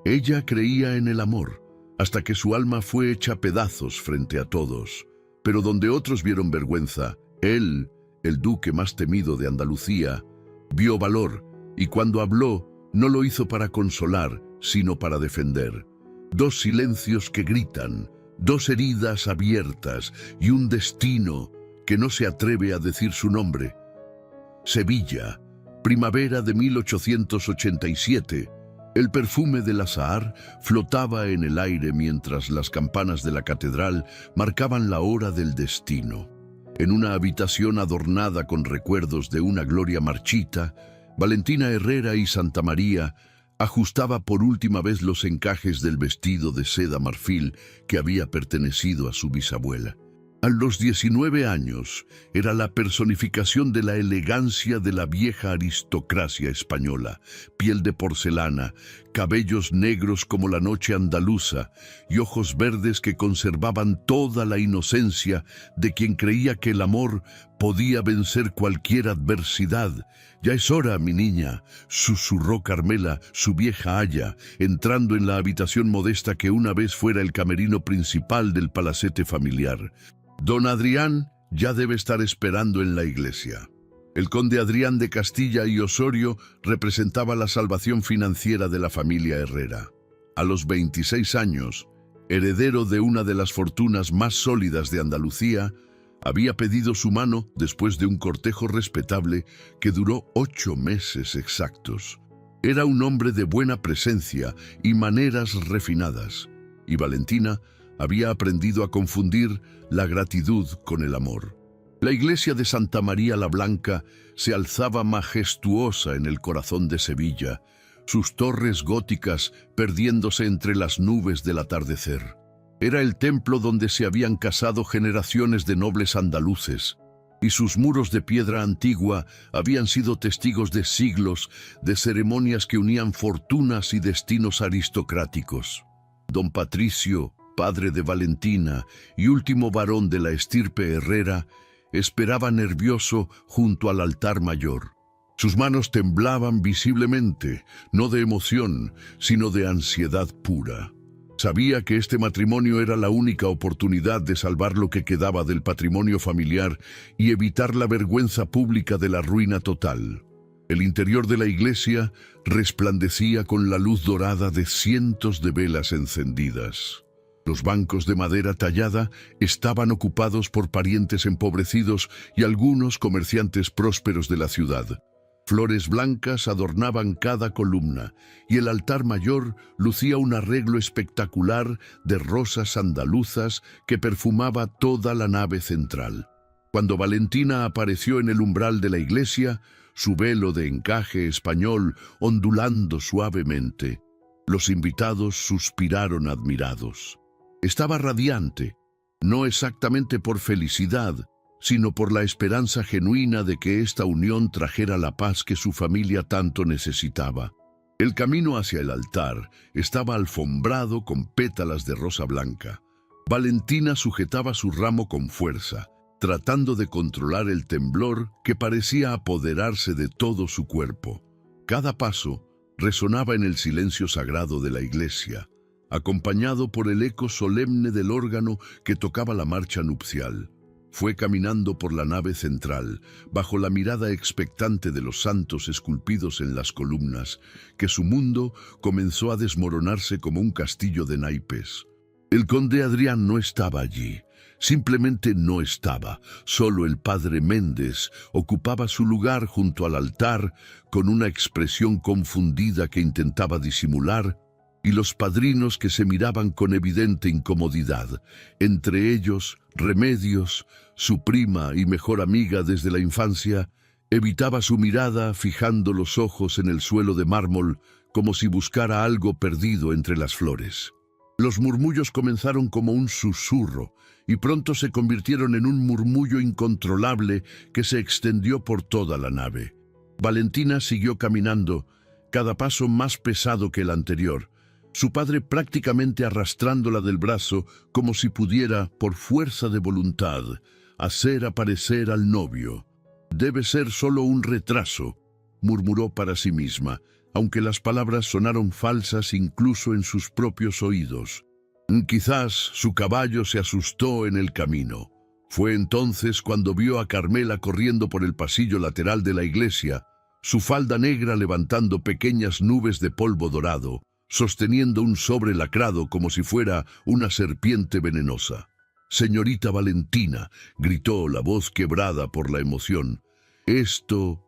Ella creía en el amor, hasta que su alma fue hecha pedazos frente a todos. Pero donde otros vieron vergüenza, él, el duque más temido de Andalucía, vio valor, y cuando habló, no lo hizo para consolar, sino para defender. Dos silencios que gritan, dos heridas abiertas y un destino que no se atreve a decir su nombre. Sevilla, primavera de 1887. El perfume del azahar flotaba en el aire mientras las campanas de la catedral marcaban la hora del destino. En una habitación adornada con recuerdos de una gloria marchita, Valentina Herrera y Santa María ajustaba por última vez los encajes del vestido de seda marfil que había pertenecido a su bisabuela. A los 19 años, era la personificación de la elegancia de la vieja aristocracia española, piel de porcelana, cabellos negros como la noche andaluza y ojos verdes que conservaban toda la inocencia de quien creía que el amor podía vencer cualquier adversidad. «Ya es hora, mi niña», susurró Carmela, su vieja aya, entrando en la habitación modesta que una vez fuera el camerino principal del palacete familiar. «Don Adrián ya debe estar esperando en la iglesia». El conde Adrián de Castilla y Osorio representaba la salvación financiera de la familia Herrera. A los 26 años, heredero de una de las fortunas más sólidas de Andalucía, había pedido su mano después de un cortejo respetable que duró 8 meses exactos. Era un hombre de buena presencia y maneras refinadas, y Valentina había aprendido a confundir la gratitud con el amor. La iglesia de Santa María la Blanca se alzaba majestuosa en el corazón de Sevilla, sus torres góticas perdiéndose entre las nubes del atardecer. Era el templo donde se habían casado generaciones de nobles andaluces, y sus muros de piedra antigua habían sido testigos de siglos de ceremonias que unían fortunas y destinos aristocráticos. Don Patricio, padre de Valentina y último varón de la estirpe Herrera, esperaba nervioso junto al altar mayor. Sus manos temblaban visiblemente, no de emoción, sino de ansiedad pura. Sabía que este matrimonio era la única oportunidad de salvar lo que quedaba del patrimonio familiar y evitar la vergüenza pública de la ruina total. El interior de la iglesia resplandecía con la luz dorada de cientos de velas encendidas. Los bancos de madera tallada estaban ocupados por parientes empobrecidos y algunos comerciantes prósperos de la ciudad. Flores blancas adornaban cada columna y el altar mayor lucía un arreglo espectacular de rosas andaluzas que perfumaba toda la nave central. Cuando Valentina apareció en el umbral de la iglesia, su velo de encaje español ondulando suavemente, los invitados suspiraron admirados. Estaba radiante, no exactamente por felicidad, sino por la esperanza genuina de que esta unión trajera la paz que su familia tanto necesitaba. El camino hacia el altar estaba alfombrado con pétalas de rosa blanca. Valentina sujetaba su ramo con fuerza, tratando de controlar el temblor que parecía apoderarse de todo su cuerpo. Cada paso resonaba en el silencio sagrado de la iglesia, acompañado por el eco solemne del órgano que tocaba la marcha nupcial. Fue caminando por la nave central, bajo la mirada expectante de los santos esculpidos en las columnas, que su mundo comenzó a desmoronarse como un castillo de naipes. El conde Adrián no estaba allí, simplemente no estaba. Solo el padre Méndez ocupaba su lugar junto al altar, con una expresión confundida que intentaba disimular, y los padrinos que se miraban con evidente incomodidad, entre ellos Remedios, su prima y mejor amiga desde la infancia, evitaba su mirada fijando los ojos en el suelo de mármol como si buscara algo perdido entre las flores. Los murmullos comenzaron como un susurro y pronto se convirtieron en un murmullo incontrolable que se extendió por toda la nave. Valentina siguió caminando, cada paso más pesado que el anterior, su padre prácticamente arrastrándola del brazo como si pudiera, por fuerza de voluntad, hacer aparecer al novio. «Debe ser solo un retraso», murmuró para sí misma. aunque las palabras sonaron falsas incluso en sus propios oídos. Quizás su caballo se asustó en el camino. Fue entonces cuando vio a Carmela corriendo por el pasillo lateral de la iglesia, su falda negra levantando pequeñas nubes de polvo dorado, sosteniendo un sobre lacrado como si fuera una serpiente venenosa. «Señorita Valentina», gritó la voz quebrada por la emoción. Esto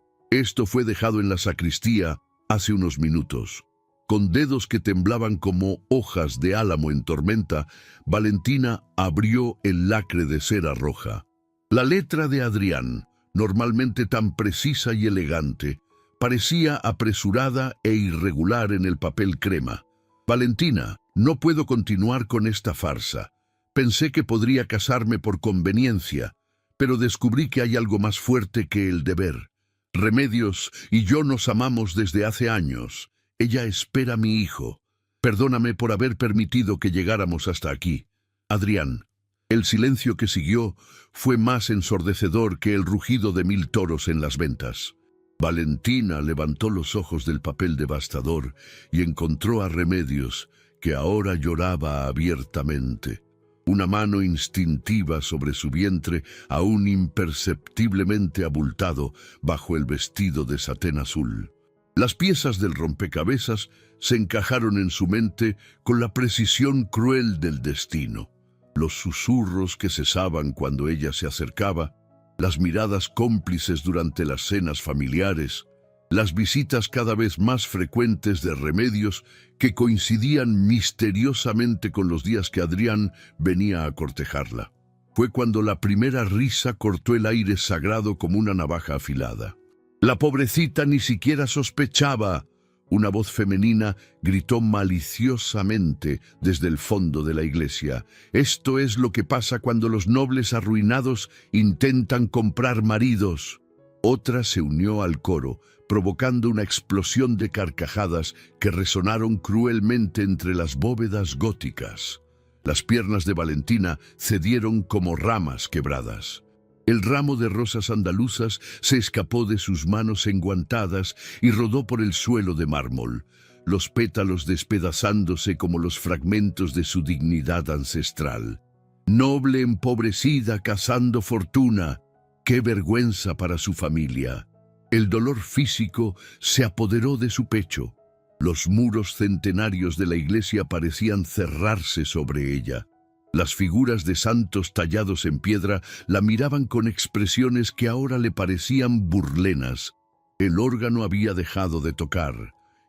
fue dejado en la sacristía hace unos minutos». Con dedos que temblaban como hojas de álamo en tormenta, Valentina abrió el lacre de cera roja. La letra de Adrián, normalmente tan precisa y elegante, parecía apresurada e irregular en el papel crema. «Valentina, no puedo continuar con esta farsa. Pensé que podría casarme por conveniencia, pero descubrí que hay algo más fuerte que el deber. Remedios y yo nos amamos desde hace años. Ella espera a mi hijo. Perdóname por haber permitido que llegáramos hasta aquí. Adrián». El silencio que siguió fue más ensordecedor que el rugido de 1000 toros en las ventas. Valentina levantó los ojos del papel devastador y encontró a Remedios, que ahora lloraba abiertamente. Una mano instintiva sobre su vientre, aún imperceptiblemente abultado bajo el vestido de satén azul. Las piezas del rompecabezas se encajaron en su mente con la precisión cruel del destino. Los susurros que cesaban cuando ella se acercaba, las miradas cómplices durante las cenas familiares, las visitas cada vez más frecuentes de Remedios que coincidían misteriosamente con los días que Adrián venía a cortejarla. Fue cuando la primera risa cortó el aire sagrado como una navaja afilada. «La pobrecita ni siquiera sospechaba», una voz femenina gritó maliciosamente desde el fondo de la iglesia. «Esto es lo que pasa cuando los nobles arruinados intentan comprar maridos». Otra se unió al coro, provocando una explosión de carcajadas que resonaron cruelmente entre las bóvedas góticas. Las piernas de Valentina cedieron como ramas quebradas. El ramo de rosas andaluzas se escapó de sus manos enguantadas y rodó por el suelo de mármol, los pétalos despedazándose como los fragmentos de su dignidad ancestral. Noble empobrecida cazando fortuna, qué vergüenza para su familia. El dolor físico se apoderó de su pecho. Los muros centenarios de la iglesia parecían cerrarse sobre ella. Las figuras de santos tallados en piedra la miraban con expresiones que ahora le parecían burlenas. El órgano había dejado de tocar,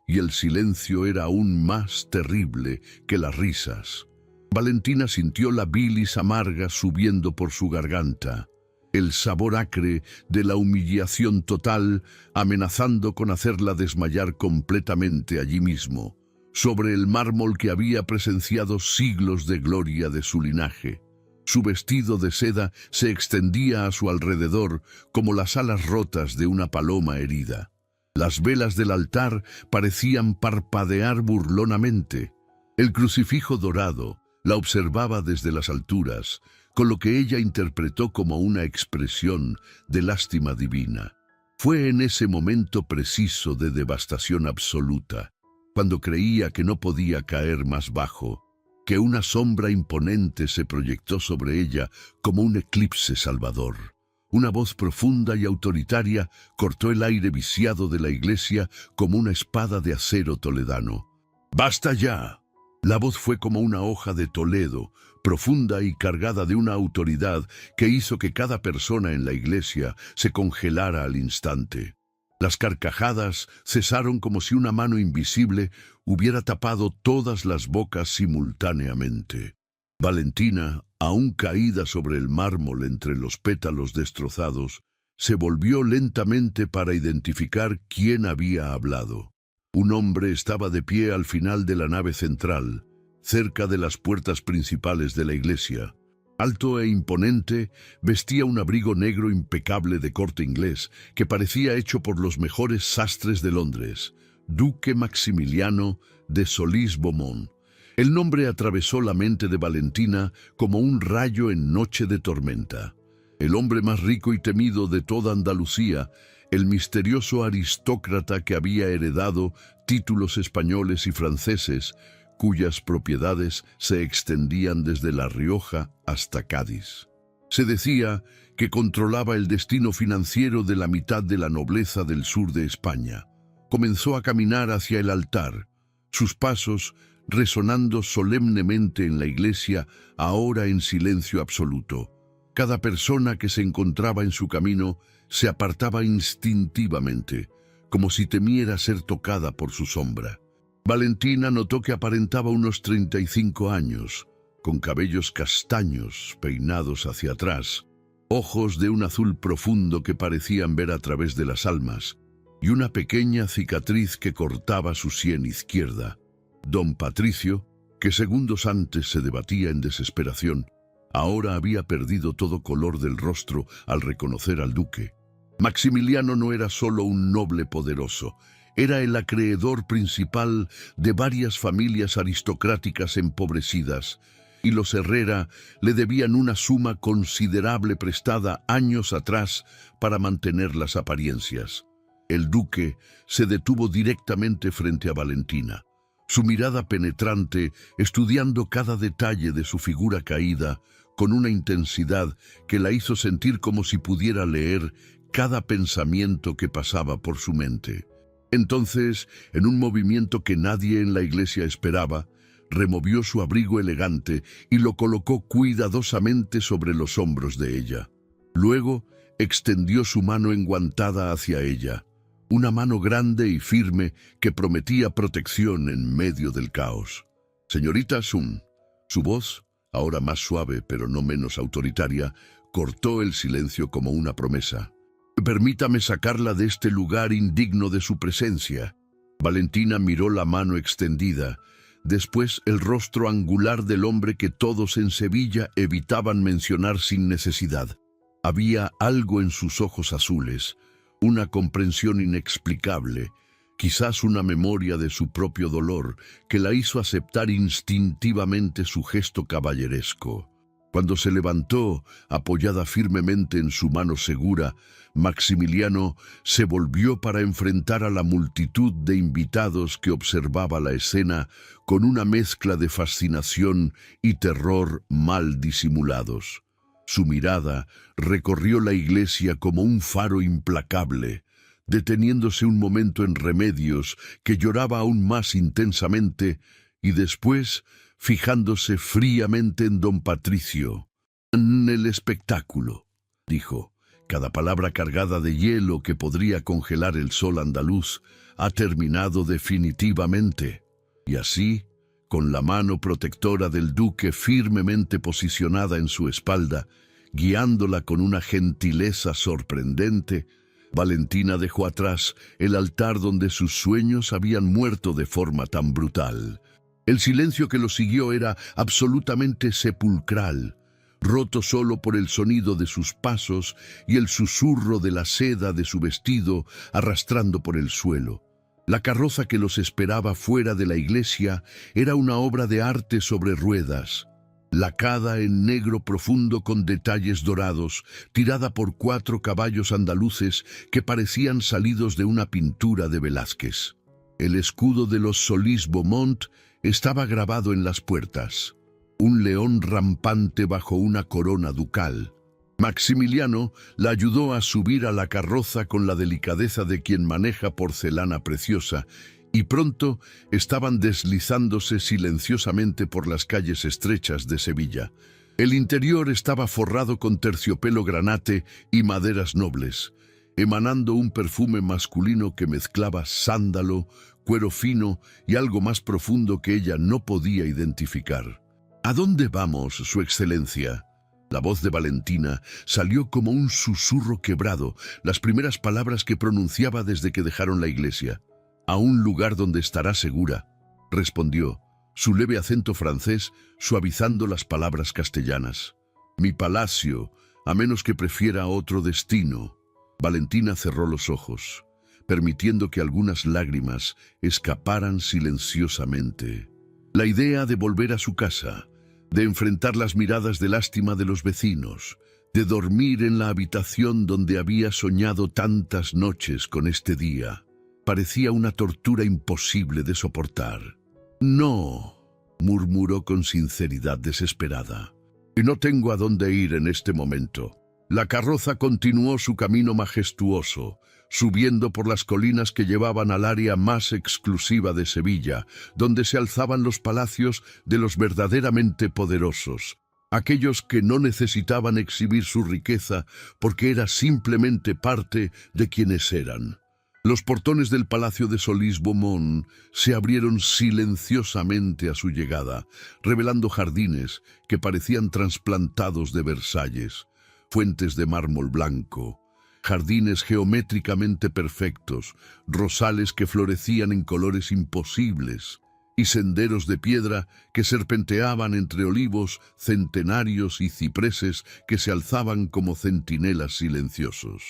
y el silencio era aún más terrible que las risas. Valentina sintió la bilis amarga subiendo por su garganta, el sabor acre de la humillación total amenazando con hacerla desmayar completamente allí mismo, sobre el mármol que había presenciado siglos de gloria de su linaje. Su vestido de seda se extendía a su alrededor como las alas rotas de una paloma herida. Las velas del altar parecían parpadear burlonamente. El crucifijo dorado la observaba desde las alturas, con lo que ella interpretó como una expresión de lástima divina. Fue en ese momento preciso de devastación absoluta, cuando creía que no podía caer más bajo, que una sombra imponente se proyectó sobre ella como un eclipse salvador. Una voz profunda y autoritaria cortó el aire viciado de la iglesia como una espada de acero toledano. «¡Basta ya!». La voz fue como una hoja de Toledo, profunda y cargada de una autoridad que hizo que cada persona en la iglesia se congelara al instante. Las carcajadas cesaron como si una mano invisible hubiera tapado todas las bocas simultáneamente. Valentina, aún caída sobre el mármol entre los pétalos destrozados, se volvió lentamente para identificar quién había hablado. Un hombre estaba de pie al final de la nave central, cerca de las puertas principales de la iglesia. Alto e imponente, vestía un abrigo negro impecable de corte inglés que parecía hecho por los mejores sastres de Londres, Duque Maximiliano de Solís-Beaumont. El nombre atravesó la mente de Valentina como un rayo en noche de tormenta. El hombre más rico y temido de toda Andalucía, el misterioso aristócrata que había heredado títulos españoles y franceses, cuyas propiedades se extendían desde La Rioja hasta Cádiz. Se decía que controlaba el destino financiero de la mitad de la nobleza del sur de España. Comenzó a caminar hacia el altar, sus pasos resonando solemnemente en la iglesia, ahora en silencio absoluto. Cada persona que se encontraba en su camino se apartaba instintivamente, como si temiera ser tocada por su sombra. Valentina notó que aparentaba unos 35 años, con cabellos castaños peinados hacia atrás, ojos de un azul profundo que parecían ver a través de las almas, y una pequeña cicatriz que cortaba su sien izquierda. Don Patricio, que segundos antes se debatía en desesperación, ahora había perdido todo color del rostro al reconocer al duque. Maximiliano no era solo un noble poderoso, era el acreedor principal de varias familias aristocráticas empobrecidas, y los Herrera le debían una suma considerable prestada años atrás para mantener las apariencias. El duque se detuvo directamente frente a Valentina, su mirada penetrante estudiando cada detalle de su figura caída con una intensidad que la hizo sentir como si pudiera leer cada pensamiento que pasaba por su mente. Entonces, en un movimiento que nadie en la iglesia esperaba, removió su abrigo elegante y lo colocó cuidadosamente sobre los hombros de ella. Luego, extendió su mano enguantada hacia ella, una mano grande y firme que prometía protección en medio del caos. Señorita Sun, su voz, ahora más suave pero no menos autoritaria, cortó el silencio como una promesa. Permítame sacarla de este lugar indigno de su presencia. Valentina miró la mano extendida, después el rostro angular del hombre que todos en Sevilla evitaban mencionar sin necesidad. Había algo en sus ojos azules, una comprensión inexplicable, quizás una memoria de su propio dolor, que la hizo aceptar instintivamente su gesto caballeresco. Cuando se levantó, apoyada firmemente en su mano segura, Maximiliano se volvió para enfrentar a la multitud de invitados que observaba la escena con una mezcla de fascinación y terror mal disimulados. Su mirada recorrió la iglesia como un faro implacable, deteniéndose un momento en Remedios, que lloraba aún más intensamente, y después fijándose fríamente en don Patricio. «En el espectáculo», dijo, cada palabra cargada de hielo que podría congelar el sol andaluz, «ha terminado definitivamente». Y así, con la mano protectora del duque firmemente posicionada en su espalda, guiándola con una gentileza sorprendente, Valentina dejó atrás el altar donde sus sueños habían muerto de forma tan brutal. El silencio que lo siguió era absolutamente sepulcral, roto solo por el sonido de sus pasos y el susurro de la seda de su vestido arrastrando por el suelo. La carroza que los esperaba fuera de la iglesia era una obra de arte sobre ruedas, lacada en negro profundo con detalles dorados, tirada por 4 caballos andaluces que parecían salidos de una pintura de Velázquez. El escudo de los Solís-Beaumont estaba grabado en las puertas, un león rampante bajo una corona ducal. Maximiliano la ayudó a subir a la carroza con la delicadeza de quien maneja porcelana preciosa, y pronto estaban deslizándose silenciosamente por las calles estrechas de Sevilla. El interior estaba forrado con terciopelo granate y maderas nobles, emanando un perfume masculino que mezclaba sándalo, cuero fino y algo más profundo que ella no podía identificar. «¿A dónde vamos, Su Excelencia?». La voz de Valentina salió como un susurro quebrado, las primeras palabras que pronunciaba desde que dejaron la iglesia. «A un lugar donde estará segura», respondió, su leve acento francés suavizando las palabras castellanas. «Mi palacio, a menos que prefiera otro destino». Valentina cerró los ojos, permitiendo que algunas lágrimas escaparan silenciosamente. La idea de volver a su casa, de enfrentar las miradas de lástima de los vecinos, de dormir en la habitación donde había soñado tantas noches con este día. Parecía una tortura imposible de soportar. «No», murmuró con sinceridad desesperada. «Y no tengo a dónde ir en este momento». La carroza continuó su camino majestuoso, subiendo por las colinas que llevaban al área más exclusiva de Sevilla, donde se alzaban los palacios de los verdaderamente poderosos, aquellos que no necesitaban exhibir su riqueza porque era simplemente parte de quienes eran. Los portones del Palacio de Solís-Beaumont se abrieron silenciosamente a su llegada, revelando jardines que parecían trasplantados de Versalles, fuentes de mármol blanco, jardines geométricamente perfectos, rosales que florecían en colores imposibles, y senderos de piedra que serpenteaban entre olivos centenarios y cipreses que se alzaban como centinelas silenciosos.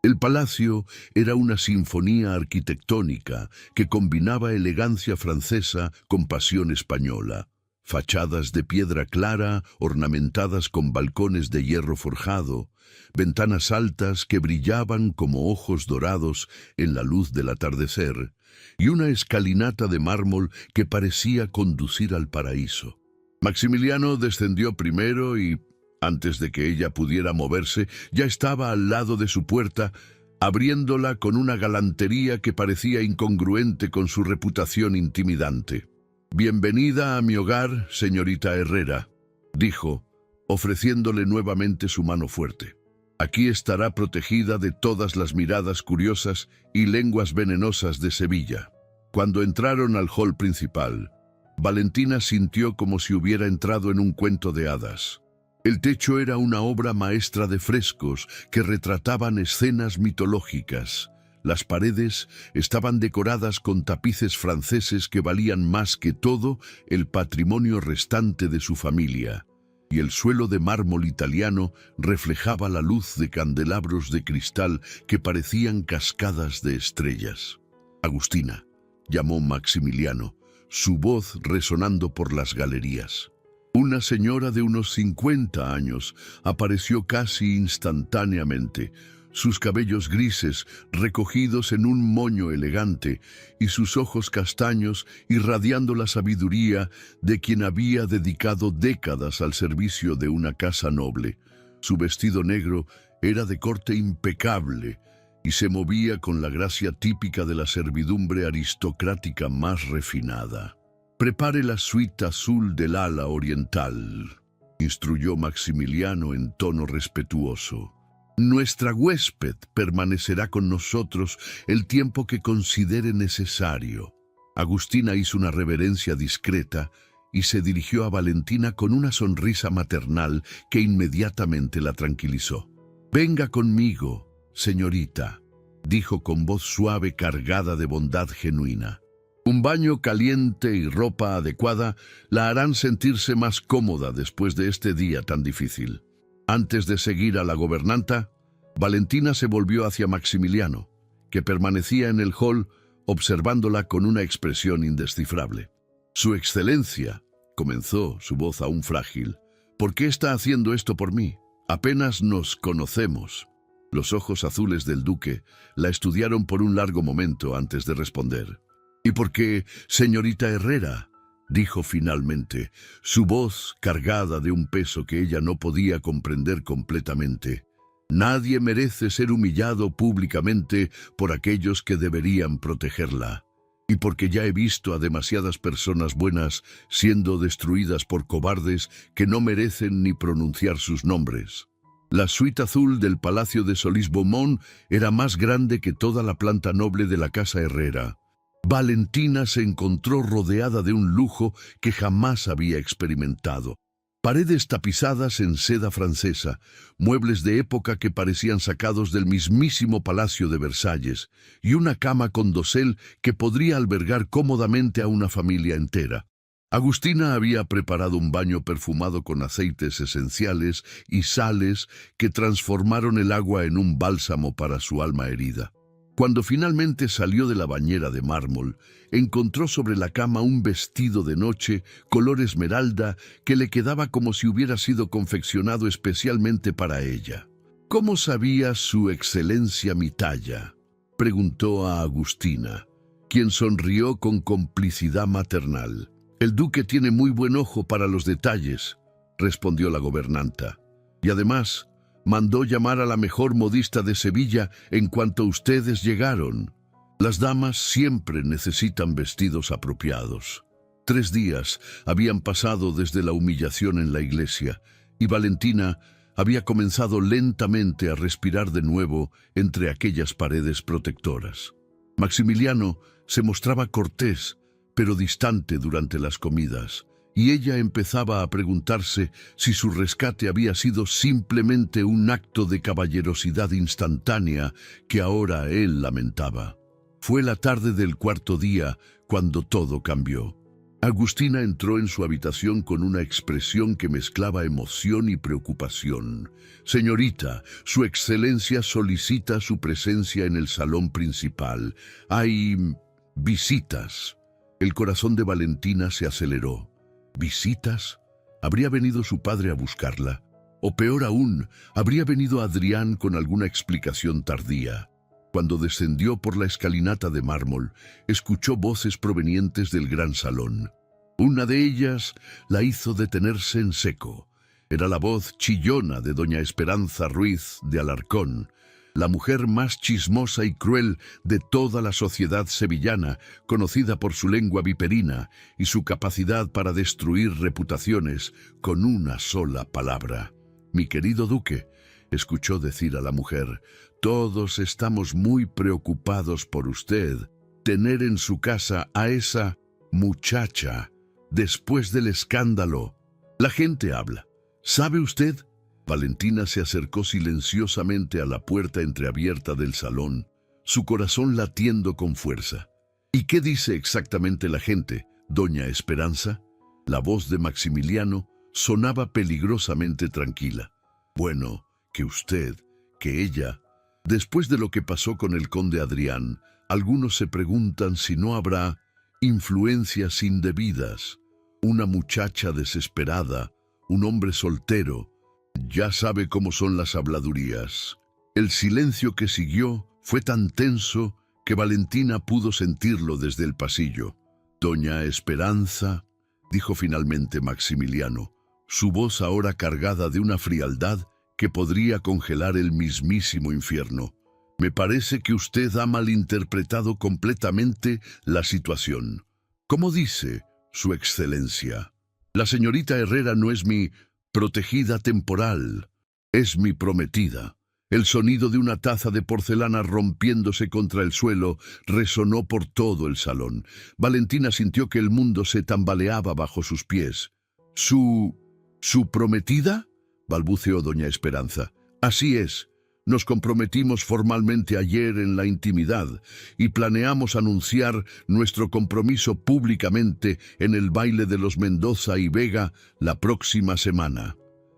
El palacio era una sinfonía arquitectónica que combinaba elegancia francesa con pasión española. Fachadas de piedra clara, ornamentadas con balcones de hierro forjado, ventanas altas que brillaban como ojos dorados en la luz del atardecer, y una escalinata de mármol que parecía conducir al paraíso. Maximiliano descendió primero y, antes de que ella pudiera moverse, ya estaba al lado de su puerta, abriéndola con una galantería que parecía incongruente con su reputación intimidante. «Bienvenida a mi hogar, señorita Herrera», dijo, ofreciéndole nuevamente su mano fuerte. «Aquí estará protegida de todas las miradas curiosas y lenguas venenosas de Sevilla». Cuando entraron al hall principal, Valentina sintió como si hubiera entrado en un cuento de hadas. El techo era una obra maestra de frescos que retrataban escenas mitológicas. Las paredes estaban decoradas con tapices franceses que valían más que todo el patrimonio restante de su familia, y el suelo de mármol italiano reflejaba la luz de candelabros de cristal que parecían cascadas de estrellas. «Agustina», llamó Maximiliano, su voz resonando por las galerías. Una señora de unos 50 años apareció casi instantáneamente, sus cabellos grises recogidos en un moño elegante y sus ojos castaños irradiando la sabiduría de quien había dedicado décadas al servicio de una casa noble. Su vestido negro era de corte impecable y se movía con la gracia típica de la servidumbre aristocrática más refinada. «Prepare la suite azul del ala oriental», instruyó Maximiliano en tono respetuoso. «Nuestra huésped permanecerá con nosotros el tiempo que considere necesario». Agustina hizo una reverencia discreta y se dirigió a Valentina con una sonrisa maternal que inmediatamente la tranquilizó. «Venga conmigo, señorita», dijo con voz suave cargada de bondad genuina. Un baño caliente y ropa adecuada la harán sentirse más cómoda después de este día tan difícil. Antes de seguir a la gobernanta, Valentina se volvió hacia Maximiliano, que permanecía en el hall observándola con una expresión indescifrable. «Su excelencia», comenzó, su voz aún frágil, «¿por qué está haciendo esto por mí? Apenas nos conocemos». Los ojos azules del duque la estudiaron por un largo momento antes de responder. «¿Y por qué, señorita Herrera?», dijo finalmente, su voz cargada de un peso que ella no podía comprender completamente. «Nadie merece ser humillado públicamente por aquellos que deberían protegerla. Y porque ya he visto a demasiadas personas buenas siendo destruidas por cobardes que no merecen ni pronunciar sus nombres». La suite azul del Palacio de Solís-Beaumont era más grande que toda la planta noble de la casa Herrera. Valentina se encontró rodeada de un lujo que jamás había experimentado. Paredes tapizadas en seda francesa, muebles de época que parecían sacados del mismísimo Palacio de Versalles, y una cama con dosel que podría albergar cómodamente a una familia entera. Agustina había preparado un baño perfumado con aceites esenciales y sales que transformaron el agua en un bálsamo para su alma herida. Cuando finalmente salió de la bañera de mármol, encontró sobre la cama un vestido de noche color esmeralda que le quedaba como si hubiera sido confeccionado especialmente para ella. «¿Cómo sabía su excelencia mi talla?», preguntó a Agustina, quien sonrió con complicidad maternal. «El duque tiene muy buen ojo para los detalles», respondió la gobernanta. «Y además, mandó llamar a la mejor modista de Sevilla en cuanto ustedes llegaron. Las damas siempre necesitan vestidos apropiados». 3 días habían pasado desde la humillación en la iglesia, y Valentina había comenzado lentamente a respirar de nuevo entre aquellas paredes protectoras. Maximiliano se mostraba cortés, pero distante durante las comidas, y ella empezaba a preguntarse si su rescate había sido simplemente un acto de caballerosidad instantánea que ahora él lamentaba. Fue la tarde del 4.º día cuando todo cambió. Agustina entró en su habitación con una expresión que mezclaba emoción y preocupación. «Señorita, su excelencia solicita su presencia en el salón principal. Hay visitas». El corazón de Valentina se aceleró. ¿Visitas? ¿Habría venido su padre a buscarla? O peor aún, ¿habría venido Adrián con alguna explicación tardía? Cuando descendió por la escalinata de mármol, escuchó voces provenientes del gran salón. Una de ellas la hizo detenerse en seco. Era la voz chillona de doña Esperanza Ruiz de Alarcón, la mujer más chismosa y cruel de toda la sociedad sevillana, conocida por su lengua viperina y su capacidad para destruir reputaciones con una sola palabra. «Mi querido duque», escuchó decir a la mujer, «todos estamos muy preocupados por usted. Tener en su casa a esa muchacha, después del escándalo. La gente habla. ¿Sabe usted?». Valentina se acercó silenciosamente a la puerta entreabierta del salón, su corazón latiendo con fuerza. «¿Y qué dice exactamente la gente, doña Esperanza?». La voz de Maximiliano sonaba peligrosamente tranquila. «Bueno, que usted, que ella. Después de lo que pasó con el conde Adrián, algunos se preguntan si no habrá influencias indebidas. Una muchacha desesperada, un hombre soltero. Ya sabe cómo son las habladurías». El silencio que siguió fue tan tenso que Valentina pudo sentirlo desde el pasillo. «Doña Esperanza», dijo finalmente Maximiliano, su voz ahora cargada de una frialdad que podría congelar el mismísimo infierno. «Me parece que usted ha malinterpretado completamente la situación». «¿Cómo dice, su excelencia?». «La señorita Herrera no es mi protegida temporal, es mi prometida». El sonido de una taza de porcelana rompiéndose contra el suelo resonó por todo el salón. Valentina sintió que el mundo se tambaleaba bajo sus pies. ¿Su prometida?», balbuceó doña Esperanza. «Así es. Nos comprometimos formalmente ayer en la intimidad y planeamos anunciar nuestro compromiso públicamente en el baile de los Mendoza y Vega la próxima semana».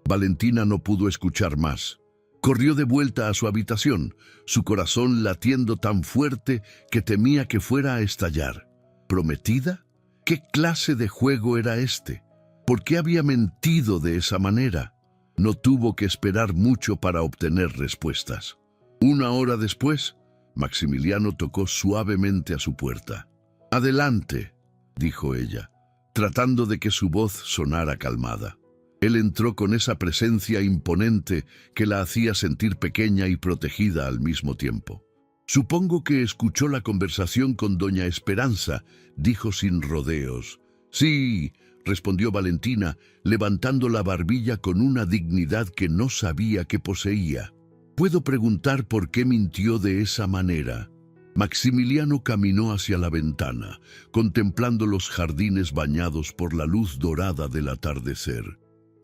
Valentina no pudo escuchar más. Corrió de vuelta a su habitación, su corazón latiendo tan fuerte que temía que fuera a estallar. ¿Prometida? ¿Qué clase de juego era este? ¿Por qué había mentido de esa manera? No tuvo que esperar mucho para obtener respuestas. 1 hora después, Maximiliano tocó suavemente a su puerta. «Adelante», dijo ella, tratando de que su voz sonara calmada. Él entró con esa presencia imponente que la hacía sentir pequeña y protegida al mismo tiempo. «Supongo que escuchó la conversación con doña Esperanza», dijo sin rodeos. «Sí», respondió Valentina, levantando la barbilla con una dignidad que no sabía que poseía. «¿Puedo preguntar por qué mintió de esa manera?». Maximiliano caminó hacia la ventana, contemplando los jardines bañados por la luz dorada del atardecer.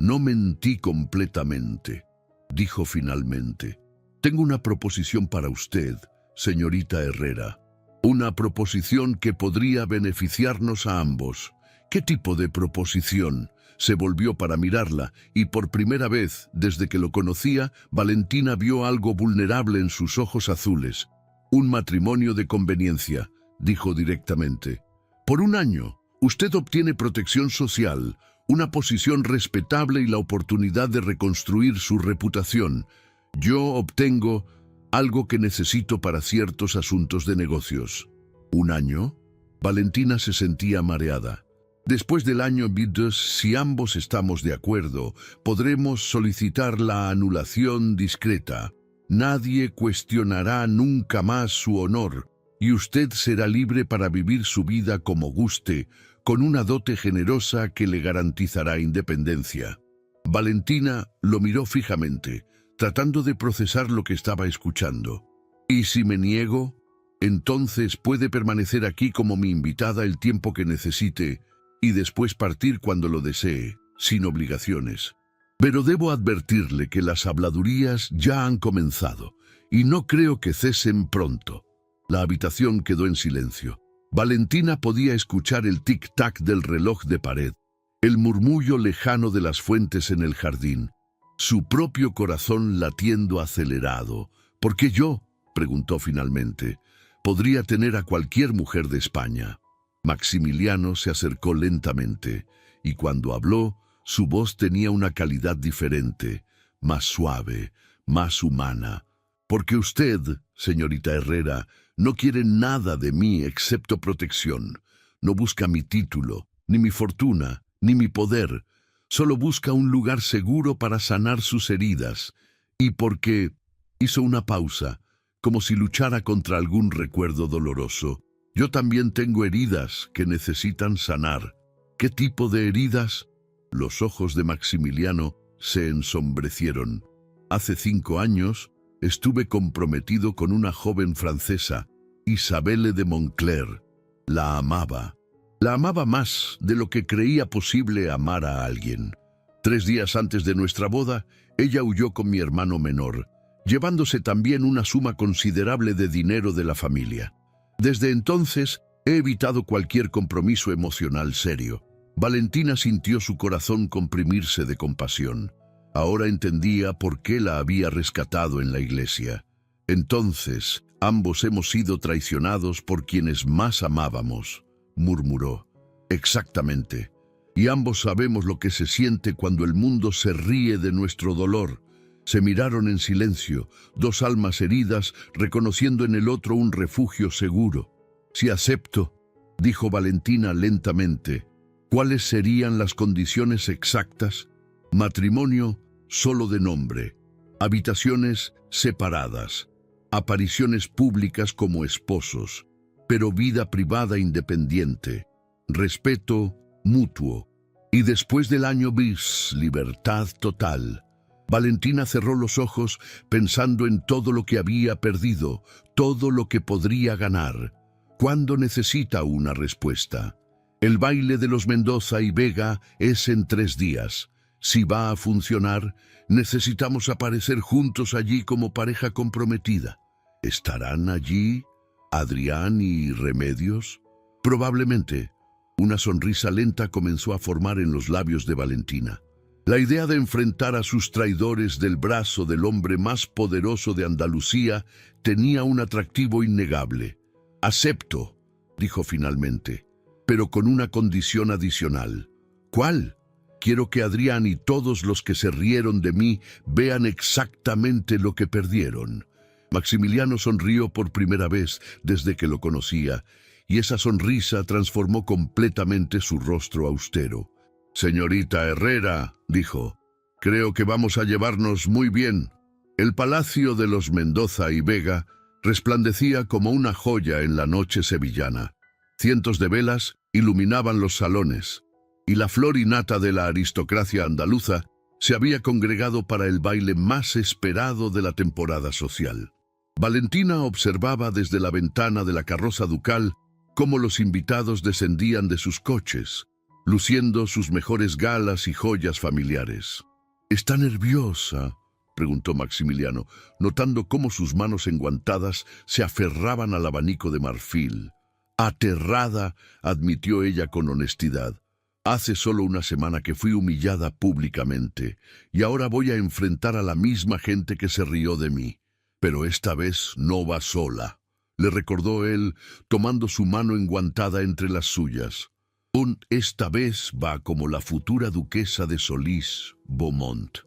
«No mentí completamente», dijo finalmente. «Tengo una proposición para usted, señorita Herrera. Una proposición que podría beneficiarnos a ambos». «¿Qué tipo de proposición?». Se volvió para mirarla y por primera vez, desde que lo conocía, Valentina vio algo vulnerable en sus ojos azules. Un matrimonio de conveniencia, dijo directamente. Por un año, usted obtiene protección social, una posición respetable y la oportunidad de reconstruir su reputación. Yo obtengo algo que necesito para ciertos asuntos de negocios. ¿Un año? Valentina se sentía mareada. Después del año B2, si ambos estamos de acuerdo, podremos solicitar la anulación discreta. Nadie cuestionará nunca más su honor, y usted será libre para vivir su vida como guste, con una dote generosa que le garantizará independencia. Valentina lo miró fijamente, tratando de procesar lo que estaba escuchando. ¿Y si me niego? Entonces puede permanecer aquí como mi invitada el tiempo que necesite y después partir cuando lo desee, sin obligaciones. Pero debo advertirle que las habladurías ya han comenzado y no creo que cesen pronto. La habitación quedó en silencio. Valentina podía escuchar el tic-tac del reloj de pared, el murmullo lejano de las fuentes en el jardín, su propio corazón latiendo acelerado. ¿Por qué yo?, preguntó finalmente. Podría tener a cualquier mujer de España. Maximiliano se acercó lentamente, y cuando habló, su voz tenía una calidad diferente, más suave, más humana. Porque usted, señorita Herrera, no quiere nada de mí excepto protección. No busca mi título, ni mi fortuna, ni mi poder. Solo busca un lugar seguro para sanar sus heridas. Y porque hizo una pausa, como si luchara contra algún recuerdo doloroso. Yo también tengo heridas que necesitan sanar. ¿Qué tipo de heridas? Los ojos de Maximiliano se ensombrecieron. Hace 5 años estuve comprometido con una joven francesa, Isabelle de Montclair. La amaba. La amaba más de lo que creía posible amar a alguien. 3 días antes de nuestra boda, ella huyó con mi hermano menor, llevándose también una suma considerable de dinero de la familia. Desde entonces, he evitado cualquier compromiso emocional serio. Valentina sintió su corazón comprimirse de compasión. Ahora entendía por qué la había rescatado en la iglesia. Entonces, ambos hemos sido traicionados por quienes más amábamos, murmuró. Exactamente. Y ambos sabemos lo que se siente cuando el mundo se ríe de nuestro dolor. Se miraron en silencio, 2 almas heridas, reconociendo en el otro un refugio seguro. Si acepto, dijo Valentina lentamente. ¿Cuáles serían las condiciones exactas? Matrimonio solo de nombre, habitaciones separadas, apariciones públicas como esposos, pero vida privada independiente, respeto mutuo. Y después del año bis, libertad total. Valentina cerró los ojos pensando en todo lo que había perdido, todo lo que podría ganar. ¿Cuándo necesita una respuesta? El baile de los Mendoza y Vega es en 3 días. Si va a funcionar, necesitamos aparecer juntos allí como pareja comprometida. ¿Estarán allí Adrián y Remedios? Probablemente. Una sonrisa lenta comenzó a formar en los labios de Valentina. La idea de enfrentar a sus traidores del brazo del hombre más poderoso de Andalucía tenía un atractivo innegable. Acepto, dijo finalmente, pero con una condición adicional. ¿Cuál? Quiero que Adrián y todos los que se rieron de mí vean exactamente lo que perdieron. Maximiliano sonrió por primera vez desde que lo conocía, y esa sonrisa transformó completamente su rostro austero. «Señorita Herrera», dijo, «creo que vamos a llevarnos muy bien». El palacio de los Mendoza y Vega resplandecía como una joya en la noche sevillana. Cientos de velas iluminaban los salones, y la flor y nata de la aristocracia andaluza se había congregado para el baile más esperado de la temporada social. Valentina observaba desde la ventana de la carroza ducal cómo los invitados descendían de sus coches, luciendo sus mejores galas y joyas familiares. «¿Está nerviosa?», preguntó Maximiliano, notando cómo sus manos enguantadas se aferraban al abanico de marfil. «Aterrada», admitió ella con honestidad. «Hace solo una semana que fui humillada públicamente, y ahora voy a enfrentar a la misma gente que se rió de mí. Pero esta vez no va sola». le recordó él, tomando su mano enguantada entre las suyas. Esta vez va como la futura duquesa de Solís, Beaumont.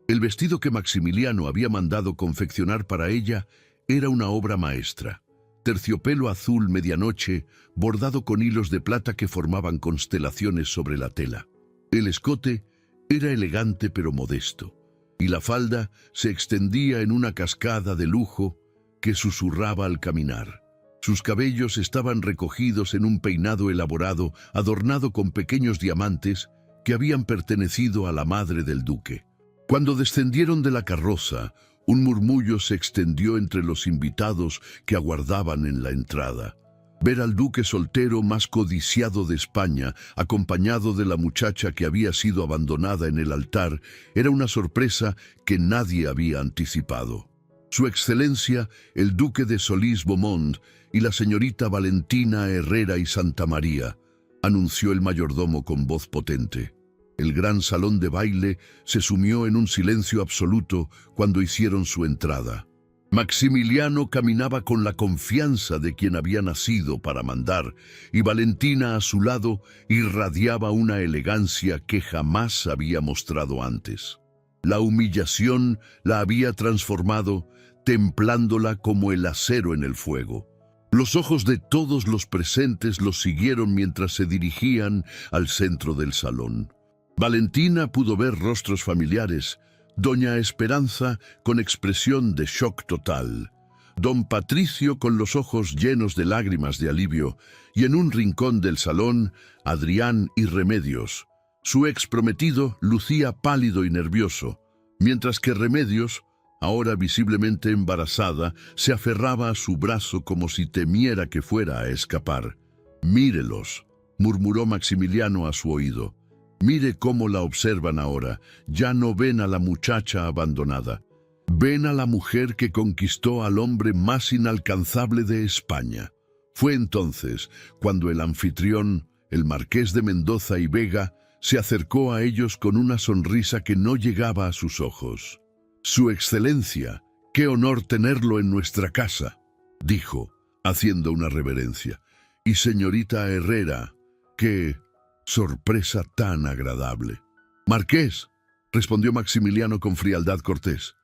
El vestido que Maximiliano había mandado confeccionar para ella era una obra maestra. Terciopelo azul medianoche, bordado con hilos de plata que formaban constelaciones sobre la tela. El escote era elegante pero modesto, y la falda se extendía en una cascada de lujo que susurraba al caminar. Sus cabellos estaban recogidos en un peinado elaborado, adornado con pequeños diamantes que habían pertenecido a la madre del duque. Cuando descendieron de la carroza, un murmullo se extendió entre los invitados que aguardaban en la entrada. Ver al duque soltero más codiciado de España, acompañado de la muchacha que había sido abandonada en el altar, era una sorpresa que nadie había anticipado. Su excelencia, el duque de Solís Beaumont y la señorita Valentina Herrera y Santamaría, anunció el mayordomo con voz potente. El gran salón de baile se sumió en un silencio absoluto cuando hicieron su entrada. Maximiliano caminaba con la confianza de quien había nacido para mandar, y Valentina a su lado irradiaba una elegancia que jamás había mostrado antes. La humillación la había transformado, templándola como el acero en el fuego. Los ojos de todos los presentes los siguieron mientras se dirigían al centro del salón. Valentina pudo ver rostros familiares, doña Esperanza con expresión de shock total, don Patricio con los ojos llenos de lágrimas de alivio, y en un rincón del salón, Adrián y Remedios. Su ex prometido lucía pálido y nervioso, mientras que Remedios, ahora visiblemente embarazada, se aferraba a su brazo como si temiera que fuera a escapar. «Mírelos», murmuró Maximiliano a su oído. «Mire cómo la observan ahora. Ya no ven a la muchacha abandonada. Ven a la mujer que conquistó al hombre más inalcanzable de España». Fue entonces cuando el anfitrión, el marqués de Mendoza y Vega, se acercó a ellos con una sonrisa que no llegaba a sus ojos. «Su excelencia, qué honor tenerlo en nuestra casa», dijo, haciendo una reverencia. «Y señorita Herrera, qué sorpresa tan agradable». «Marqués», respondió Maximiliano con frialdad cortés,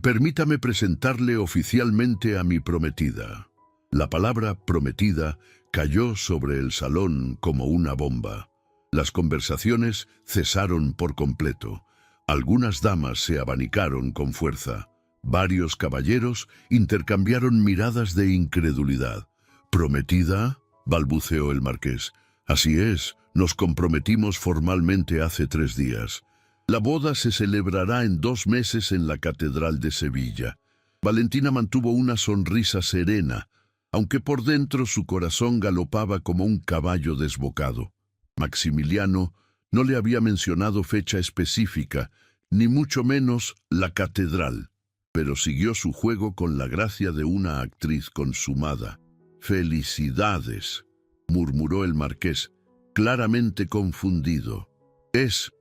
«permítame presentarle oficialmente a mi prometida». La palabra prometida cayó sobre el salón como una bomba. Las conversaciones cesaron por completo. Algunas damas se abanicaron con fuerza. Varios caballeros intercambiaron miradas de incredulidad. «¿Prometida?», balbuceó el marqués. «Así es, nos comprometimos formalmente hace 3 días. La boda se celebrará en 2 meses en la Catedral de Sevilla». Valentina mantuvo una sonrisa serena, aunque por dentro su corazón galopaba como un caballo desbocado. Maximiliano no le había mencionado fecha específica, ni mucho menos la catedral, pero siguió su juego con la gracia de una actriz consumada. «Felicidades», murmuró el marqués, claramente confundido. Es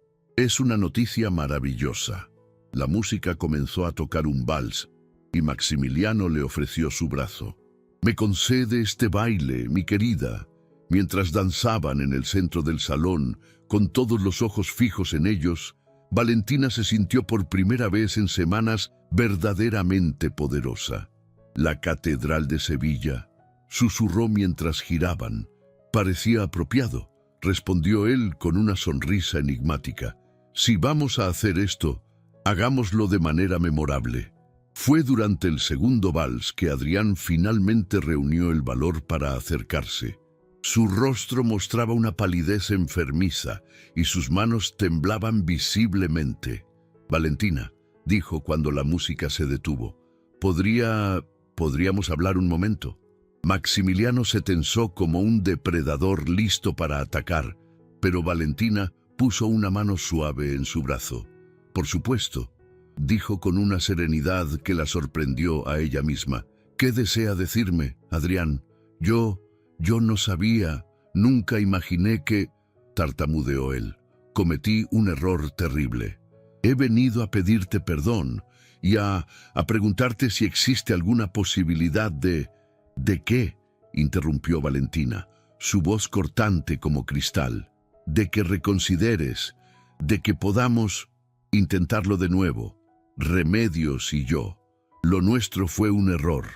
una noticia maravillosa». La música comenzó a tocar un vals, y Maximiliano le ofreció su brazo. «¿Me concede este baile, mi querida?». Mientras danzaban en el centro del salón, con todos los ojos fijos en ellos, Valentina se sintió por primera vez en semanas verdaderamente poderosa. «La Catedral de Sevilla», susurró mientras giraban. «Parecía apropiado», respondió él con una sonrisa enigmática. «Si vamos a hacer esto, hagámoslo de manera memorable». Fue durante el segundo vals que Adrián finalmente reunió el valor para acercarse. Su rostro mostraba una palidez enfermiza y sus manos temblaban visiblemente. «Valentina», dijo cuando la música se detuvo, ¿podríamos hablar un momento?» Maximiliano se tensó como un depredador listo para atacar, pero Valentina puso una mano suave en su brazo. «Por supuesto», dijo con una serenidad que la sorprendió a ella misma. «¿Qué desea decirme, Adrián? Yo no sabía, nunca imaginé que...» tartamudeó él. «Cometí un error terrible. He venido a pedirte perdón y a preguntarte si existe alguna posibilidad de ¿De qué?, interrumpió Valentina, su voz cortante como cristal. De que reconsideres, de que podamos intentarlo de nuevo. Remedios y yo. Lo nuestro fue un error,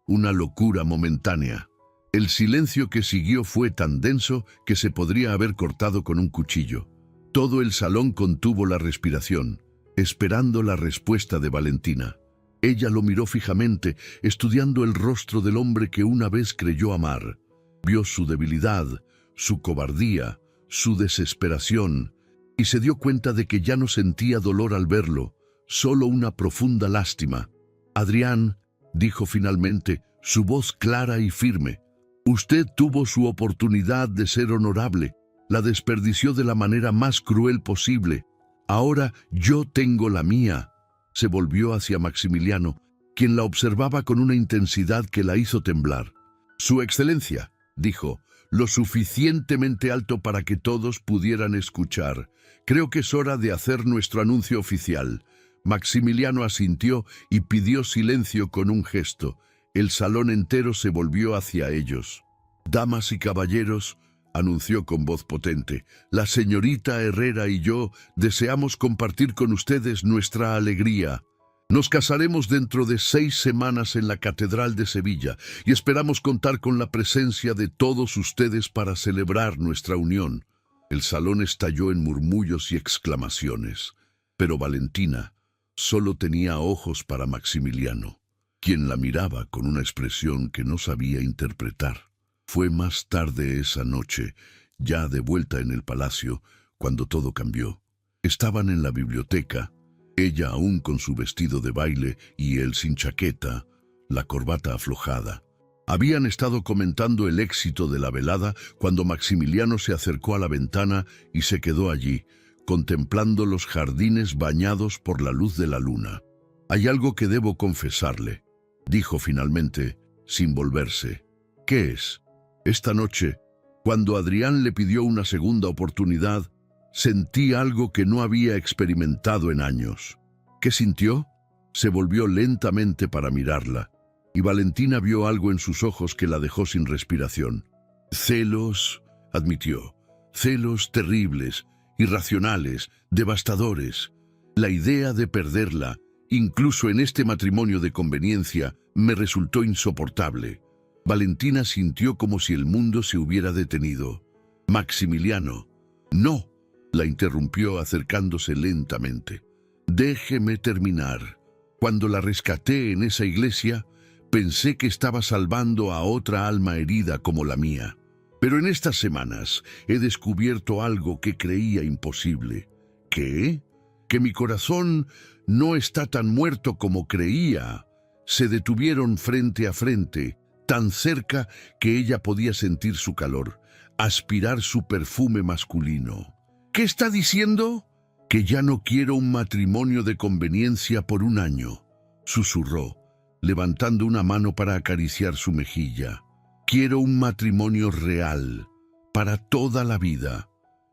una locura momentánea. El silencio que siguió fue tan denso que se podría haber cortado con un cuchillo. Todo el salón contuvo la respiración, esperando la respuesta de Valentina. Ella lo miró fijamente, estudiando el rostro del hombre que una vez creyó amar. Vio su debilidad, su cobardía, su desesperación, y se dio cuenta de que ya no sentía dolor al verlo, solo una profunda lástima. «Adrián», dijo finalmente, su voz clara y firme, «usted tuvo su oportunidad de ser honorable, la desperdició de la manera más cruel posible. Ahora yo tengo la mía». Se volvió hacia Maximiliano, quien la observaba con una intensidad que la hizo temblar. «Su excelencia», dijo, lo suficientemente alto para que todos pudieran escuchar. «Creo que es hora de hacer nuestro anuncio oficial». Maximiliano asintió y pidió silencio con un gesto. El salón entero se volvió hacia ellos. «Damas y caballeros», anunció con voz potente, «la señorita Herrera y yo deseamos compartir con ustedes nuestra alegría. Nos casaremos dentro de 6 semanas en la Catedral de Sevilla y esperamos contar con la presencia de todos ustedes para celebrar nuestra unión». El salón estalló en murmullos y exclamaciones, pero Valentina solo tenía ojos para Maximiliano, quien la miraba con una expresión que no sabía interpretar. Fue más tarde esa noche, ya de vuelta en el palacio, cuando todo cambió. Estaban en la biblioteca, ella aún con su vestido de baile y él sin chaqueta, la corbata aflojada. Habían estado comentando el éxito de la velada cuando Maximiliano se acercó a la ventana y se quedó allí, contemplando los jardines bañados por la luz de la luna. «Hay algo que debo confesarle», dijo finalmente, sin volverse. «¿Qué es?» Esta noche, cuando Adrián le pidió una segunda oportunidad, sentí algo que no había experimentado en años. ¿Qué sintió? Se volvió lentamente para mirarla, y Valentina vio algo en sus ojos que la dejó sin respiración. «Celos», admitió, «celos terribles, irracionales, devastadores. La idea de perderla, incluso en este matrimonio de conveniencia, me resultó insoportable». Valentina sintió como si el mundo se hubiera detenido. «Maximiliano». «No», la interrumpió acercándose lentamente. «Déjeme terminar. Cuando la rescaté en esa iglesia, pensé que estaba salvando a otra alma herida como la mía. Pero en estas semanas he descubierto algo que creía imposible». «¿Qué?». «Que mi corazón no está tan muerto como creía». Se detuvieron frente a frente, tan cerca que ella podía sentir su calor, aspirar su perfume masculino. «¿Qué está diciendo?». «Que ya no quiero un matrimonio de conveniencia por un año», susurró, levantando una mano para acariciar su mejilla. «Quiero un matrimonio real, para toda la vida,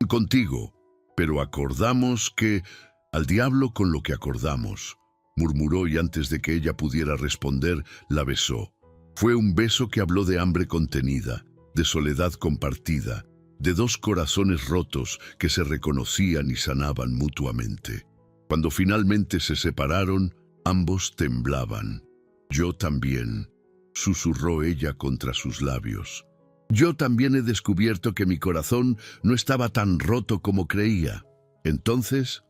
contigo. Pero acordamos que... al diablo con lo que acordamos», murmuró, y antes de que ella pudiera responder, la besó. Fue un beso que habló de hambre contenida, de soledad compartida, de 2 corazones rotos que se reconocían y sanaban mutuamente. Cuando finalmente se separaron, ambos temblaban. «Yo también», susurró ella contra sus labios. «Yo también he descubierto que mi corazón no estaba tan roto como creía». Entonces,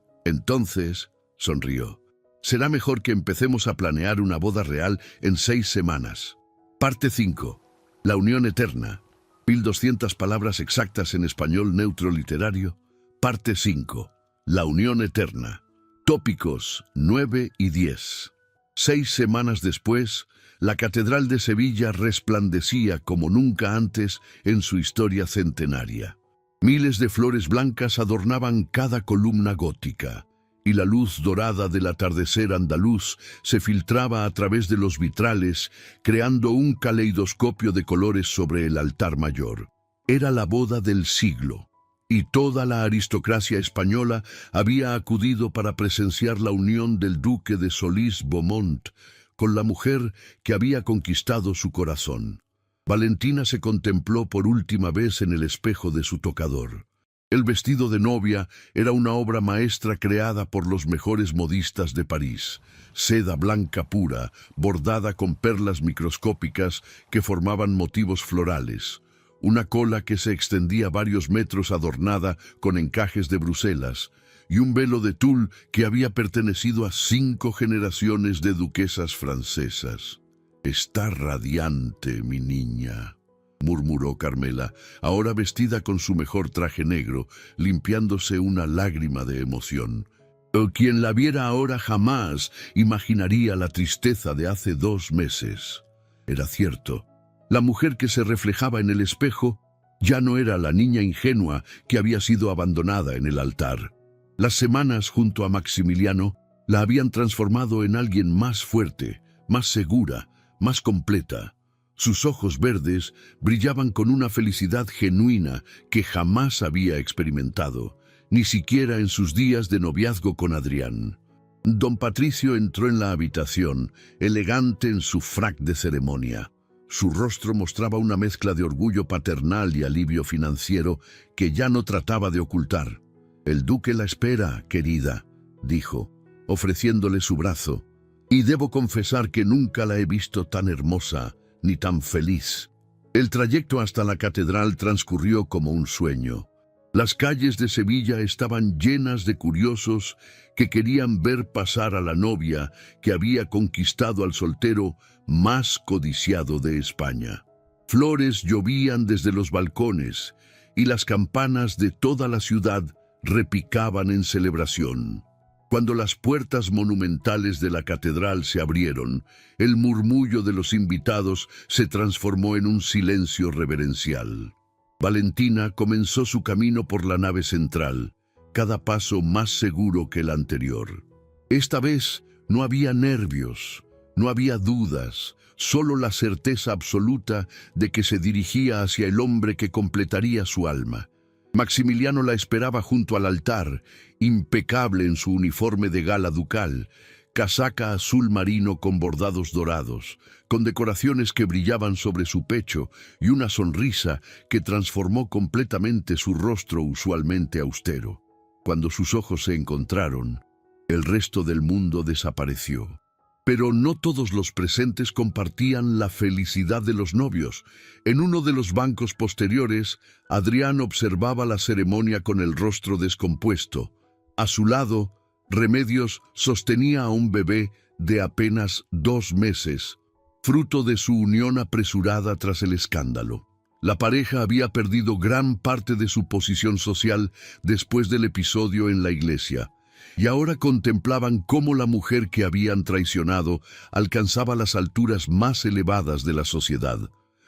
sonrió. «Será mejor que empecemos a planear una boda real en 6 semanas. Parte 5. La unión eterna. 1200 palabras exactas en español neutro literario. Parte 5. La unión eterna. Tópicos 9 y 10. 6 semanas después, la Catedral de Sevilla resplandecía como nunca antes en su historia centenaria. Miles de flores blancas adornaban cada columna gótica, y la luz dorada del atardecer andaluz se filtraba a través de los vitrales, creando un caleidoscopio de colores sobre el altar mayor. Era la boda del siglo, y toda la aristocracia española había acudido para presenciar la unión del duque de Solís-Beaumont con la mujer que había conquistado su corazón. Valentina se contempló por última vez en el espejo de su tocador. El vestido de novia era una obra maestra creada por los mejores modistas de París. Seda blanca pura, bordada con perlas microscópicas que formaban motivos florales. Una cola que se extendía varios metros adornada con encajes de Bruselas, y un velo de tul que había pertenecido a 5 generaciones de duquesas francesas. «Está radiante, mi niña», murmuró Carmela, ahora vestida con su mejor traje negro, limpiándose una lágrima de emoción. Quien la viera ahora jamás imaginaría la tristeza de hace 2 meses. Era cierto. La mujer que se reflejaba en el espejo ya no era la niña ingenua que había sido abandonada en el altar. Las semanas junto a Maximiliano la habían transformado en alguien más fuerte, más segura, más completa. Sus ojos verdes brillaban con una felicidad genuina que jamás había experimentado, ni siquiera en sus días de noviazgo con Adrián. Don Patricio entró en la habitación, elegante en su frac de ceremonia. Su rostro mostraba una mezcla de orgullo paternal y alivio financiero que ya no trataba de ocultar. «El duque la espera, querida», dijo, ofreciéndole su brazo. «Y debo confesar que nunca la he visto tan hermosa ni tan feliz». El trayecto hasta la catedral transcurrió como un sueño. Las calles de Sevilla estaban llenas de curiosos que querían ver pasar a la novia que había conquistado al soltero más codiciado de España. Flores llovían desde los balcones y las campanas de toda la ciudad repicaban en celebración. Cuando las puertas monumentales de la catedral se abrieron, el murmullo de los invitados se transformó en un silencio reverencial. Valentina comenzó su camino por la nave central, cada paso más seguro que el anterior. Esta vez no había nervios, no había dudas, solo la certeza absoluta de que se dirigía hacia el hombre que completaría su alma. Maximiliano la esperaba junto al altar, impecable en su uniforme de gala ducal, casaca azul marino con bordados dorados, con decoraciones que brillaban sobre su pecho y una sonrisa que transformó completamente su rostro usualmente austero. Cuando sus ojos se encontraron, el resto del mundo desapareció. Pero no todos los presentes compartían la felicidad de los novios. En uno de los bancos posteriores, Adrián observaba la ceremonia con el rostro descompuesto. A su lado, Remedios sostenía a un bebé de apenas 2 meses, fruto de su unión apresurada tras el escándalo. La pareja había perdido gran parte de su posición social después del episodio en la iglesia, y ahora contemplaban cómo la mujer que habían traicionado alcanzaba las alturas más elevadas de la sociedad.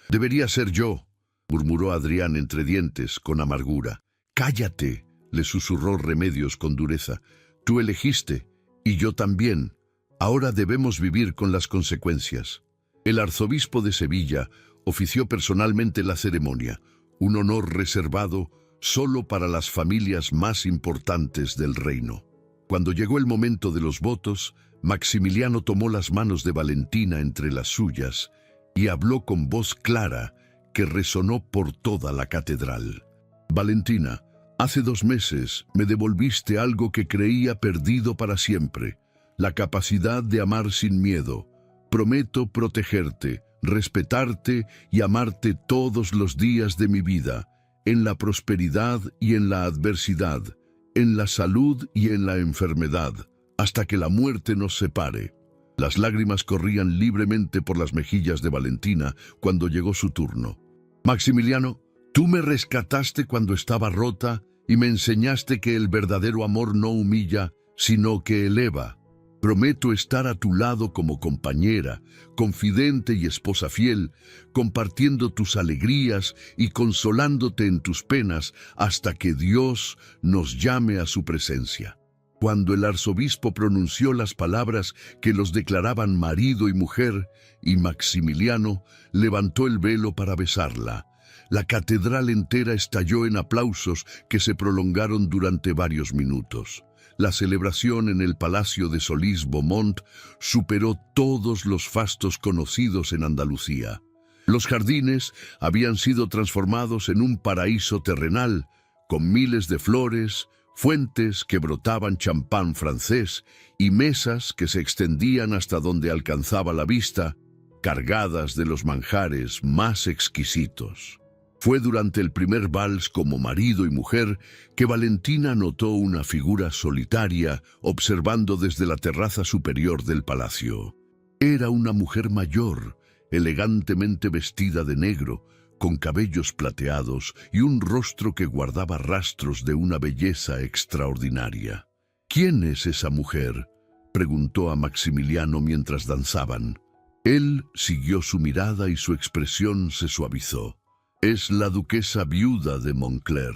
«Debería ser yo», murmuró Adrián entre dientes, con amargura. «Cállate», le susurró Remedios con dureza. «Tú elegiste, y yo también. Ahora debemos vivir con las consecuencias». El arzobispo de Sevilla ofició personalmente la ceremonia, un honor reservado solo para las familias más importantes del reino. Cuando llegó el momento de los votos, Maximiliano tomó las manos de Valentina entre las suyas y habló con voz clara que resonó por toda la catedral. «Valentina, hace 2 meses me devolviste algo que creía perdido para siempre, la capacidad de amar sin miedo. Prometo protegerte, respetarte y amarte todos los días de mi vida, en la prosperidad y en la adversidad, en la salud y en la enfermedad, hasta que la muerte nos separe». Las lágrimas corrían libremente por las mejillas de Valentina cuando llegó su turno. «Maximiliano, tú me rescataste cuando estaba rota y me enseñaste que el verdadero amor no humilla, sino que eleva. Prometo estar a tu lado como compañera, confidente y esposa fiel, compartiendo tus alegrías y consolándote en tus penas hasta que Dios nos llame a su presencia». Cuando el arzobispo pronunció las palabras que los declaraban marido y mujer, y Maximiliano levantó el velo para besarla, la catedral entera estalló en aplausos que se prolongaron durante varios minutos. La celebración en el Palacio de Solís-Beaumont superó todos los fastos conocidos en Andalucía. Los jardines habían sido transformados en un paraíso terrenal, con miles de flores, fuentes que brotaban champán francés y mesas que se extendían hasta donde alcanzaba la vista, cargadas de los manjares más exquisitos. Fue durante el primer vals como marido y mujer que Valentina notó una figura solitaria observando desde la terraza superior del palacio. Era una mujer mayor, elegantemente vestida de negro, con cabellos plateados y un rostro que guardaba rastros de una belleza extraordinaria. «¿Quién es esa mujer?», preguntó a Maximiliano mientras danzaban. Él siguió su mirada y su expresión se suavizó. «Es la duquesa viuda de Montcler»,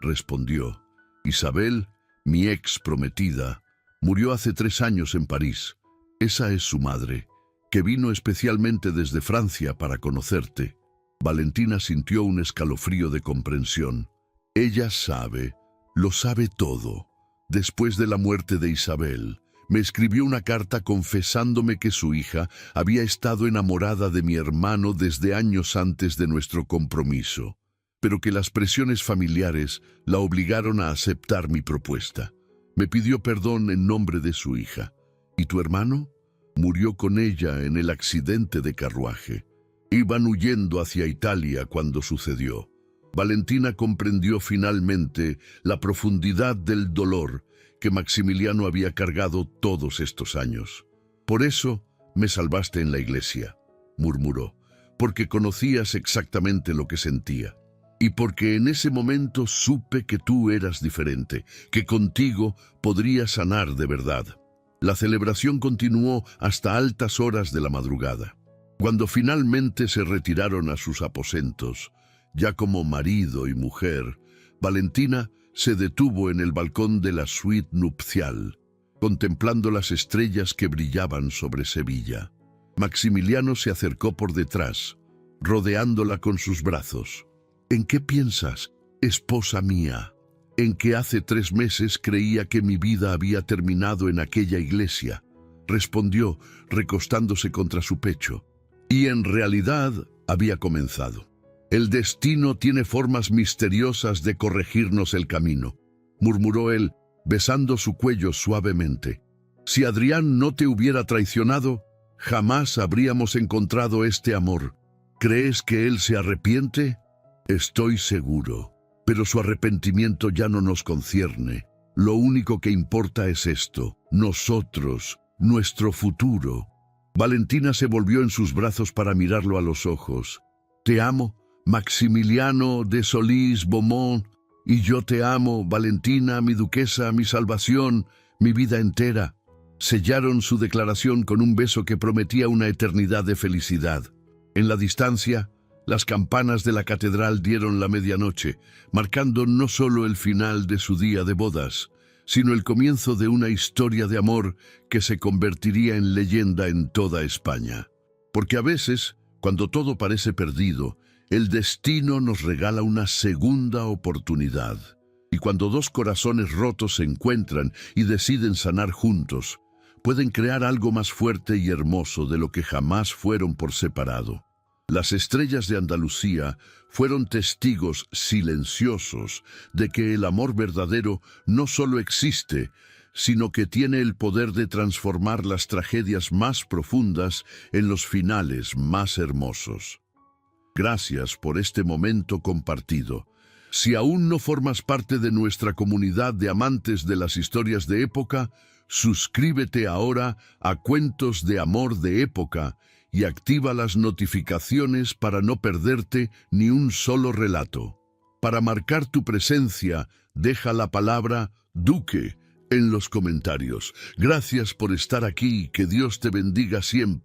respondió. «Isabel, mi ex prometida, murió hace 3 años en París. Esa es su madre, que vino especialmente desde Francia para conocerte». Valentina sintió un escalofrío de comprensión. Ella sabe, lo sabe todo. Después de la muerte de Isabel, me escribió una carta confesándome que su hija había estado enamorada de mi hermano desde años antes de nuestro compromiso, pero que las presiones familiares la obligaron a aceptar mi propuesta. Me pidió perdón en nombre de su hija. ¿Y tu hermano? Murió con ella en el accidente de carruaje. Iban huyendo hacia Italia cuando sucedió. Valentina comprendió finalmente la profundidad del dolor que Maximiliano había cargado todos estos años. «Por eso me salvaste en la iglesia», murmuró, «porque conocías exactamente lo que sentía. Y porque en ese momento supe que tú eras diferente, que contigo podría sanar de verdad». La celebración continuó hasta altas horas de la madrugada. Cuando finalmente se retiraron a sus aposentos, ya como marido y mujer, Valentina se detuvo en el balcón de la suite nupcial, contemplando las estrellas que brillaban sobre Sevilla. Maximiliano se acercó por detrás, rodeándola con sus brazos. «¿En qué piensas, esposa mía? En que hace 3 meses creía que mi vida había terminado en aquella iglesia», respondió, recostándose contra su pecho. «Y en realidad había comenzado. El destino tiene formas misteriosas de corregirnos el camino», murmuró él, besando su cuello suavemente. «Si Adrián no te hubiera traicionado, jamás habríamos encontrado este amor. ¿Crees que él se arrepiente? Estoy seguro, pero su arrepentimiento ya no nos concierne. Lo único que importa es esto, nosotros, nuestro futuro». Valentina se volvió en sus brazos para mirarlo a los ojos. «Te amo, Maximiliano de Solís-Beaumont, y yo te amo, Valentina, mi duquesa, mi salvación, mi vida entera». Sellaron su declaración con un beso que prometía una eternidad de felicidad. En la distancia, las campanas de la catedral dieron la medianoche, marcando no solo el final de su día de bodas, sino el comienzo de una historia de amor que se convertiría en leyenda en toda España. Porque a veces, cuando todo parece perdido, el destino nos regala una segunda oportunidad. Y cuando 2 corazones rotos se encuentran y deciden sanar juntos, pueden crear algo más fuerte y hermoso de lo que jamás fueron por separado. Las estrellas de Andalucía fueron testigos silenciosos de que el amor verdadero no solo existe, sino que tiene el poder de transformar las tragedias más profundas en los finales más hermosos. Gracias por este momento compartido. Si aún no formas parte de nuestra comunidad de amantes de las historias de época, suscríbete ahora a Cuentos de Amor de Época y activa las notificaciones para no perderte ni un solo relato. Para marcar tu presencia, deja la palabra Duque en los comentarios. Gracias por estar aquí y que Dios te bendiga siempre.